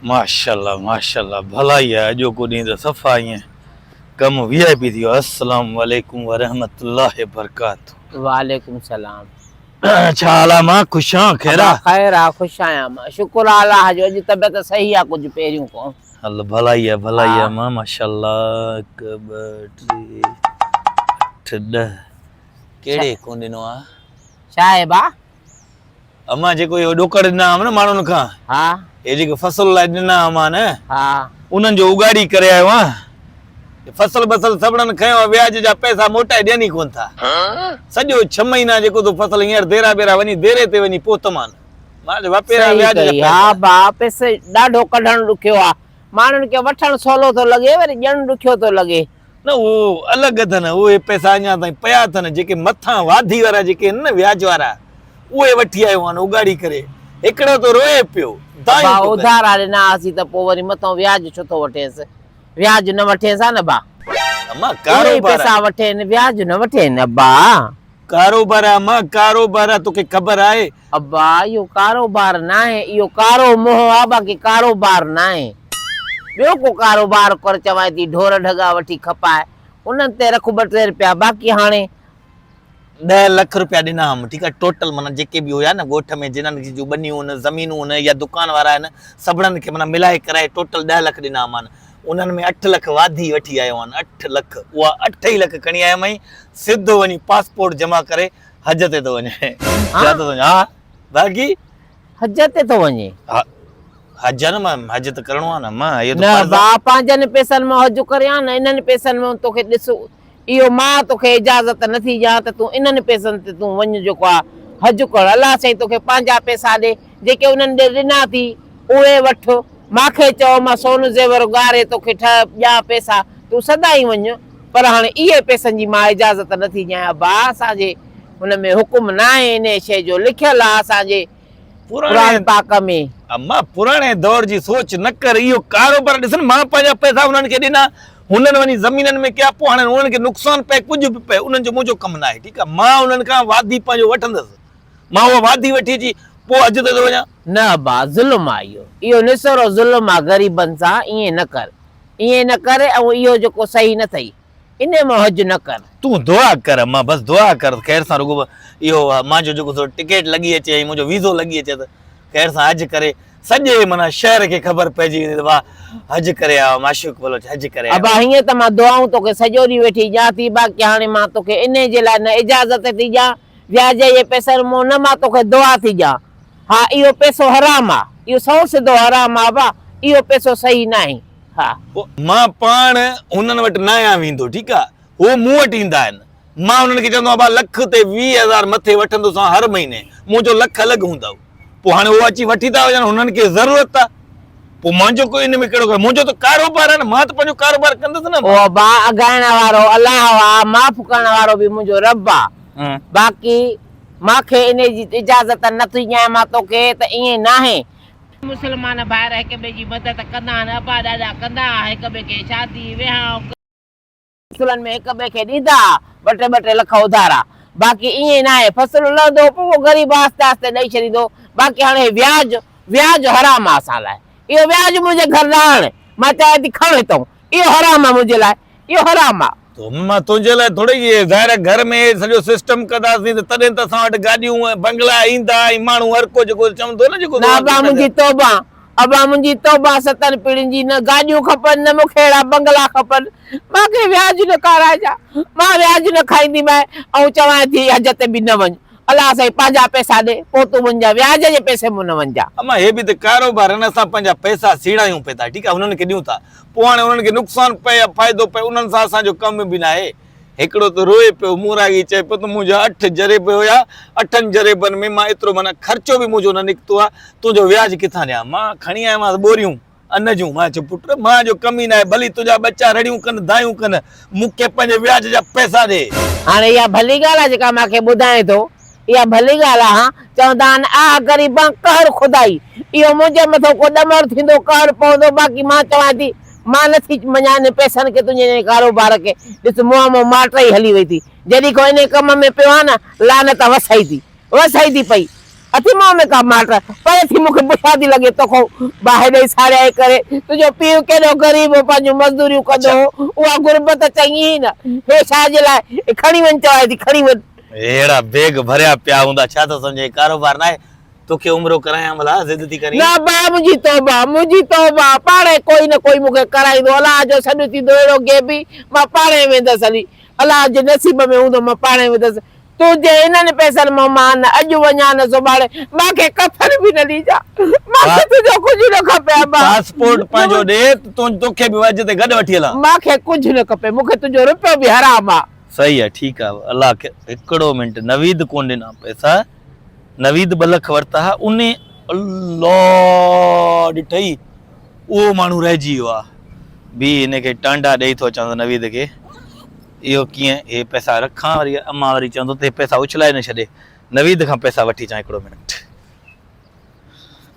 माशाल्लाह माशाल्लाह भलाई है जो को दी सफ़ा ही कम वीआईपी थियो। अस्सलाम वालेकुम व रहमतुल्लाहि व बरकातहू। वालेकुम सलाम। छा हाल मां? खुश हां? खैरा? खैर आ, खुश आया मां। शुक्र अल्लाह जो अॼु तबियत सही आ कुछ पहिरियों को। अल्लाह भलाई है मां माशाल्लाह। 1 2 3 8 10 केड़े कोन दिनो आ छा है बा? अम्मा जेको यो डोकर दिना हम न माण्हुनि खां, हां ये जेको फसल लाइ दिना अम्मा न, हां उन्हनि जो उगाड़ी करे आयो आं। फसल बसल सभड़नि खयो, व्याज जा पैसा मोटाए ॾियनि ई कोन था। सॼो 6 महीना जेको तो फसल हींअर देरा बेरा वञी देरे ते वञी पोतमान मां वापेरा व्याज जा पैसा। हां बा पैसे ॾाढो कढण ॾुखियो आ। माण्हुनि खे वठण सवलो थो लॻे, वरी ॾियण ॾुखियो थो लॻे न। वो अलॻि अथनि, उहे पैसा अञा ताईं पिया अथनि जेके मथां वाधी वारा जेके आहिनि न व्याज वारा, उहे वठी आयो आहिनि उगाड़ी करे। हिकिड़ो तो रोए पियो बा उधारा ॾिनासीं त पोइ वरी मथां व्याज छो थो वठेसि? व्याज न वठेसि हा न बा। अम्मा कारोबार पैसा वठेनि, व्याज न वठेनि अब्बा। कारोबार आहे अम्मा, कारोबार आहे, तोखे ख़बर आहे? अब्बा इहो कारोबार न आहे, इहो कारो मोह आहे बाक़ी कारोबार न आहे। ॿियो को कारोबार कर चवां थी ढोर ढगा वठी खपाए उन्हनि ते रखो 2-3 रुपया। बाक़ी हाणे 10 लाख रुपया ॾिना हम, ठीक है, टोटल माना जेके भी हुया न ॻोठ में जिन्हनि जी बनियूं न ज़मीनूं न या दुकान वारा आहिनि सभड़नि खे माना मिलाए कराए टोटल 10 लाख ॾिना मान। उन्हनि में 8 लाख वाधी वठी आयो आहिनि। 8 लाख उहा 8 ई लाख खणी आयो मई सिधो वञी पासपोर्ट जमा करे हज ते तो वञे। छा तो वञे? हा बाकी हज ते तो वञे। हा हज न मां हज त करणो आहे न मां। ये तो न बा पंहिंजनि पैसनि में हज करे आ न, इन्हनि पैसनि में तोखे ॾिस इहो मां तोखे इजाज़त नथी ॾियां त तूं इन्हनि पैसनि ते तूं वञ जेको आहे हज कर। अलाह साईं तोखे पंहिंजा पैसा ॾे जेके उन्हनि ॾिना थी उहे वठ। मूंखे चओ मां सोन ज़ेवर ॻारे तोखे ॾियां पैसा, तूं सदाईं वञ। पर हाणे इहे पैसनि जी मां इजाज़त नथी ॾियां बा। असांजे हुन में हुकुम न आहे, इन शइ जो लिखियलु आहे असांजे पुराणे पाक में। अम्मा पुराणे दौर जी सोच न कर। इहो कारोबार ॾिसन, मां पंहिंजा पैसा उन्हनि खे ॾिना, हुननि वञी ज़मीननि में कया, पोइ हाणे उन्हनि खे नुक़सान पए कुझु बि पए उन्हनि जो मुंहिंजो कमु न आहे, ठीकु आहे। मां उन्हनि खां वाधी पंहिंजो वठंदुसि, मां उहा वाधी वठी अची पोइ अॼु ते थो वञा। न बा ज़ुल्म आहे इहो निसरो ज़ुल्म आहे ग़रीबनि सां। ईअं न कर, ईअं न कर। ऐं इहो जेको सही न अथई इन में हज न कर। तूं दुआ कर मां, बसि दुआ कर ख़ैर सां। रुगो इहो मुंहिंजो जेको टिकट लॻी अचे ऐं मुंहिंजो वीज़ो लॻी अचे त ख़ैर सां हज करे सॼे माना शहर खे ख़बर पइजी वेंदी वाह हज करे आयो माशूक बोलो हज करे आयो। अब हीअं त मां दुआऊं तोखे सॼो ॾींहुं वेठी ॾियां थी, बाक़ी हाणे मां तोखे इन जे लाइ न इजाज़त थी ॾियां व्याज जे पैसनि मां, न मां तोखे दुआ थी ॾियां। हा इहो पैसो हराम आहे, इहो सौ सिधो हराम आहे बा। इहो पैसो सही न आहे। हा मां पाण हुननि वटि न आहियां वेंदो, ठीकु आहे। उहो मूं वटि ईंदा आहिनि, मां हुननि खे चवंदो आहियां लख ते 20,000 मथे वठंदुसि हर महीने, मुंहिंजो लख अलॻि हूंदो। पोइ हाणे उहो अची वठी था वञनि, हुननि खे ज़रूरत आहे। पोइ मुंहिंजो कोई इन में कहिड़ो, मुंहिंजो त कारोबार आहे न, मां त पंहिंजो कारोबार कंदुसि न। ओ बा अॻाइण वारो अलाह आहे, माफ़ करण वारो बि मुंहिंजो रब आहे। बाक़ी मूंखे इन जी इजाज़त नथी ॾियां मां तोखे त ईअं न आहे। मुस्लमान भाइर हिक ॿिए जी मदद कंदा आहिनि, अबा ॾाॾा कंदा, हिक ॿिए खे शादी विहांव में हिक ॿिए खे ॾींदा 2-2 लख उधारा। बाक़ी ईअं न आहे, फसल लहंदो पोइ ग़रीब आस्ते आस्ते ॾेई छॾींदो। बाक़ी हाणे व्याज हराम आहे असां लाइ। इहो व्याज मुंहिंजे घर न आणे, मां चाहियां थी खण हितां। इहो हराम आहे मुंहिंजे लाइ, इहो हराम आहे। मां तुंहिंजे लाइ थोरी ज़ाहिर घर में सॼो सिस्टम कंदासीं त तॾहिं त असां वटि गाॾियूं बंगला ईंदा ऐं माण्हू हर को जेको चवंदो न जेको मुंहिंजी तौबा अबा मुंहिंजी तौबा 7 पीढ़ियुनि जी। न गाॾियूं खपनि, न मूंखे अहिड़ा बंगला खपनि। मूंखे व्याज न खाराइजा, मां व्याज न खाईंदीमांइ ऐं चवां थी हज ते बि न वञ। अलाह साईं पंहिंजा पैसा ॾे पोइ तूं वञा, व्याज जे पैसे में न वञा। अम्मा हे बि त कारोबार आहे न, असां पंहिंजा पैसा सीड़ायूं पिया था, ठीकु आहे, हुननि खे ॾियूं था। पोइ हाणे हुननि खे नुक़सानु पए या फ़ाइदो पए उन्हनि सां असांजो कम बि न आहे। हिकिड़ो त रोए पियो मुरागी चए पियो त मुंहिंजा 8 जरेब हुया, 8 जरेबनि में मां एतिरो माना ख़र्चो बि मुंहिंजो न निकितो आहे, तुंहिंजो व्याज किथां ॾियां? मां खणी आयोमांसि बोरियूं अन्न जूं। मां चयो पुट मां जो कम ई न आहे, भली तुंहिंजा बच्चा रड़ियूं कनि दायूं कनि, मूंखे पंहिंजे व्याज जा पैसा ॾे। हाणे इहा भली ॻाल्हि आहे जेका मूंखे ॿुधाए थो, इहा भली ॻाल्हि आहे। चवंदा आहिनि आ ग़रीबां कहर खुदाई, इहो मुंहिंजे मथां को ॾमर थींदो कहर पवंदो। बाक़ी मां चवां थी मां नथी मञां पैसनि खे, तुंहिंजे कारोबार खे। ॾिस मुंहुं माट ई हली वई थी, जॾहिं को इन कम में पियो आहे न लानत वसाई थी पई। अति मां में का माट पर थी मुखे बुशादी लगे तो को बाहर दे सारे करे तुजो पीउ केडो गरीब पंजो मजदूरी कदो उहा गुरबत चंगी न हे छाजे लाए खणी वन चवाई थी खणी वन एड़ा बेग भरिया पिया हुंदा छा तो समझे कारोबार ना है तोखे उमरो कराया भला जिद थी करी ना बा मुजी तौबा पाड़े कोई न कोई मुखे कराई दो अल्लाह जो सॾ थी दोड़ो के भी मां पाड़े वेंदस हली अल्लाह जे नसीब में हूंदो मां पाड़े वेंदस तू जे इन्हनि पैसनि मां मां न अॼु वञा न सुभाणे मूंखे कफन बि न ॾीजा मूंखे तुंहिंजो कुझु न खपे अब्बा पासपोर्ट पंहिंजो ॾे तोखे बि वज ते गॾु वठी हलां मूंखे कुझु न खपे मूंखे तुंहिंजो रुपयो बि हराम आहे सही आहे ठीकु आहे अल्लाह खे हिकिड़ो मिंट नवीद कोन ॾिना पैसा नवीद 2 लख वरिता उन अल्लाह ॾिठई उहो माण्हू रहिजी वियो आहे बि हिनखे टांडा ॾेई थो अचां नवीद खे इहो कीअं हे पैसा रखां वरी अम्मा वरी चवंदो त हे पैसा उछलाए न छॾे नवीद खां पैसा वठी अचां हिकिड़ो मिनट